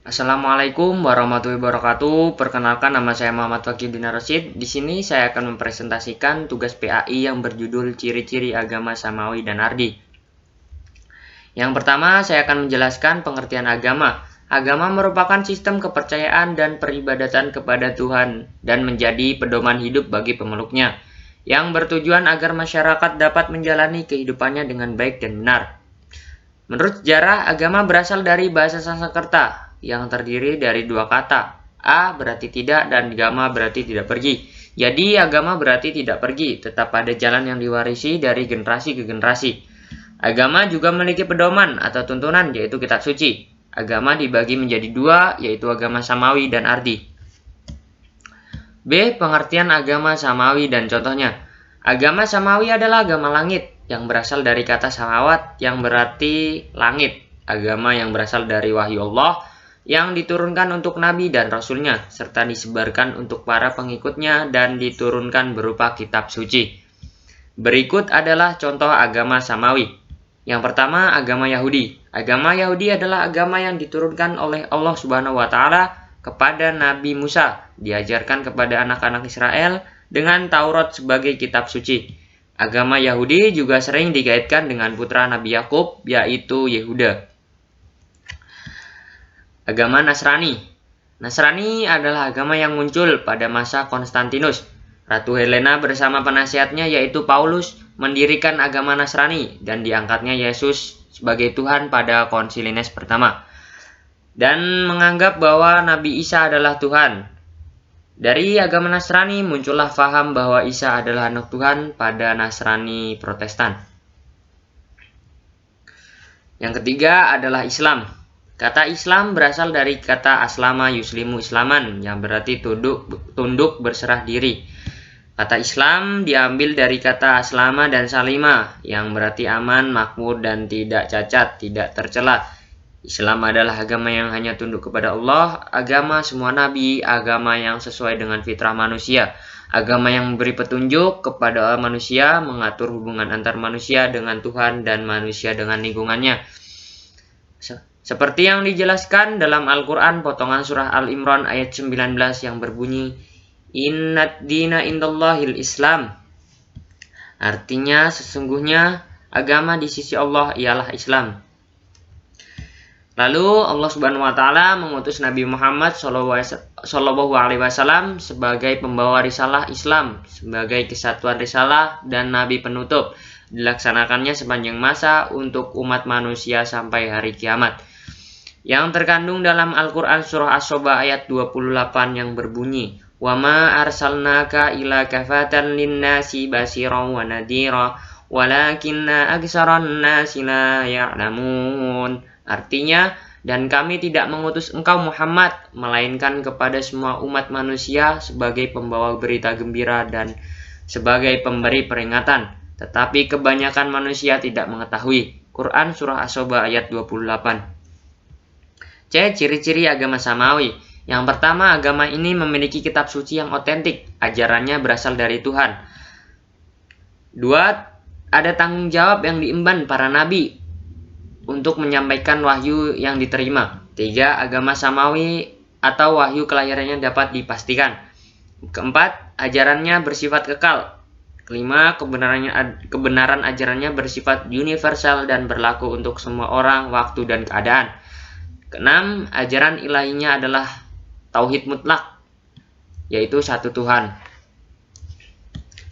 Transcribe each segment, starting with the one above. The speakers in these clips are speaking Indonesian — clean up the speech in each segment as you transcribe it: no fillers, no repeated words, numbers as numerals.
Assalamualaikum warahmatullahi wabarakatuh. Perkenalkan, nama saya Muhammad Fakih bin Rashid. Di sini saya akan mempresentasikan tugas PAI yang berjudul Ciri-ciri Agama Samawi dan Ardi. Yang pertama, saya akan menjelaskan pengertian agama. Agama merupakan sistem kepercayaan dan peribadatan kepada Tuhan dan menjadi pedoman hidup bagi pemeluknya, yang bertujuan agar masyarakat dapat menjalani kehidupannya dengan baik dan benar. Menurut sejarah, agama berasal dari bahasa Sanskerta yang terdiri dari dua kata. A berarti tidak dan gama berarti tidak pergi. Jadi agama berarti tidak pergi, tetap pada jalan yang diwarisi dari generasi ke generasi. Agama juga memiliki pedoman atau tuntunan, yaitu kitab suci. Agama dibagi menjadi dua, yaitu agama Samawi dan Ardi. B. Pengertian agama Samawi dan contohnya. Agama Samawi adalah agama langit, yang berasal dari kata samawat yang berarti langit. Agama yang berasal dari wahyu Allah yang diturunkan untuk nabi dan rasulnya, serta disebarkan untuk para pengikutnya dan diturunkan berupa kitab suci. Berikut adalah contoh agama Samawi. Yang pertama, agama Yahudi. Agama Yahudi adalah agama yang diturunkan oleh Allah Subhanahu wa Ta'ala kepada Nabi Musa, diajarkan kepada anak-anak Israel dengan Taurat sebagai kitab suci. Agama Yahudi juga sering dikaitkan dengan putra Nabi Yakub, yaitu Yehuda. Agama Nasrani. Nasrani adalah agama yang muncul pada masa Konstantinus. Ratu Helena bersama penasihatnya yaitu Paulus mendirikan agama Nasrani dan diangkatnya Yesus sebagai Tuhan pada Konsil pertama. Dan menganggap bahwa Nabi Isa adalah Tuhan. Dari agama Nasrani muncullah faham bahwa Isa adalah anak Tuhan pada Nasrani Protestan. Yang ketiga adalah Islam. Kata Islam berasal dari kata aslama yuslimu islaman yang berarti tunduk berserah diri. Kata Islam diambil dari kata aslama dan salima yang berarti aman, makmur, dan tidak cacat, tidak tercela. Islam adalah agama yang hanya tunduk kepada Allah, agama semua nabi, agama yang sesuai dengan fitrah manusia, agama yang memberi petunjuk kepada manusia, mengatur hubungan antar manusia dengan Tuhan dan manusia dengan lingkungannya. Seperti yang dijelaskan dalam Al-Quran potongan surah Al-Imran ayat 19 yang berbunyi, Innad dina indallahil Islam. Artinya sesungguhnya agama di sisi Allah ialah Islam. Lalu Allah Subhanahu wa Ta'ala mengutus Nabi Muhammad Shallallahu Alaihi Wasallam sebagai pembawa risalah Islam, sebagai kesatuan risalah dan Nabi penutup. Dilaksanakannya sepanjang masa untuk umat manusia sampai hari kiamat. Yang terkandung dalam Al-Quran surah As-Soba ayat 28 yang berbunyi, Wa ma arsalnaka ila kafatan linnasi basiran wa nadhira walakinna aksaran nasi la ya'lamun. Artinya, dan kami tidak mengutus engkau Muhammad melainkan kepada semua umat manusia sebagai pembawa berita gembira dan sebagai pemberi peringatan, tetapi kebanyakan manusia tidak mengetahui. Quran surah As-Soba ayat 28. C. Ciri-ciri agama Samawi. Yang pertama, agama ini memiliki kitab suci yang otentik. Ajarannya berasal dari Tuhan. 2. Ada tanggung jawab yang diemban para nabi untuk menyampaikan wahyu yang diterima. 3. Agama Samawi atau wahyu kelahirannya dapat dipastikan. 4. Ajarannya bersifat kekal. 5. Kebenaran ajarannya bersifat universal dan berlaku untuk semua orang, waktu, dan keadaan. 6. Ajaran ilahinya adalah tauhid mutlak, yaitu satu Tuhan.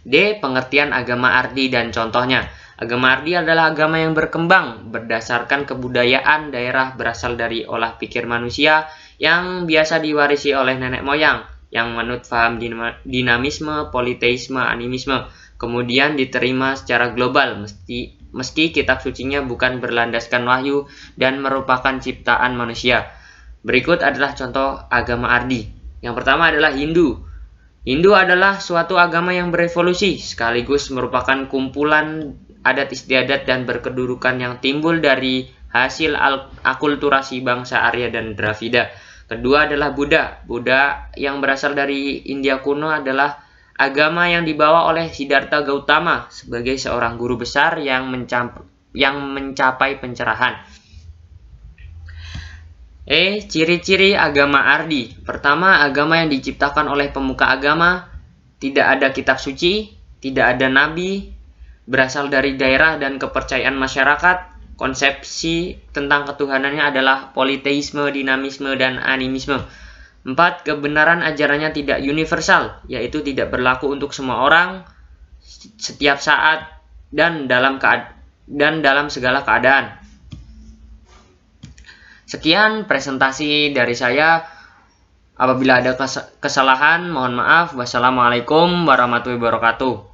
D. Pengertian agama Ardi dan contohnya. Agama Ardi adalah agama yang berkembang berdasarkan kebudayaan daerah berasal dari olah pikir manusia yang biasa diwarisi oleh nenek moyang, yang menurut paham dinamisme, politeisme, animisme, kemudian diterima secara global meski kitab sucinya bukan berlandaskan wahyu dan merupakan ciptaan manusia. Berikut adalah contoh agama Ardi. Yang pertama adalah Hindu. Hindu adalah suatu agama yang berevolusi sekaligus merupakan kumpulan adat istiadat dan berkedudukan yang timbul dari hasil akulturasi bangsa Arya dan Dravida. Kedua adalah Buddha. Buddha yang berasal dari India kuno adalah agama yang dibawa oleh Siddhartha Gautama sebagai seorang guru besar yang mencapai pencerahan. Ciri-ciri agama Ardi. Pertama, agama yang diciptakan oleh pemuka agama, tidak ada kitab suci, tidak ada nabi, berasal dari daerah dan kepercayaan masyarakat. Konsepsi tentang ketuhanannya adalah politeisme, dinamisme, dan animisme. 4. Kebenaran ajarannya tidak universal, yaitu tidak berlaku untuk semua orang, setiap saat, dan dalam segala keadaan. Sekian presentasi dari saya. Apabila ada kesalahan, mohon maaf. Wassalamualaikum warahmatullahi wabarakatuh.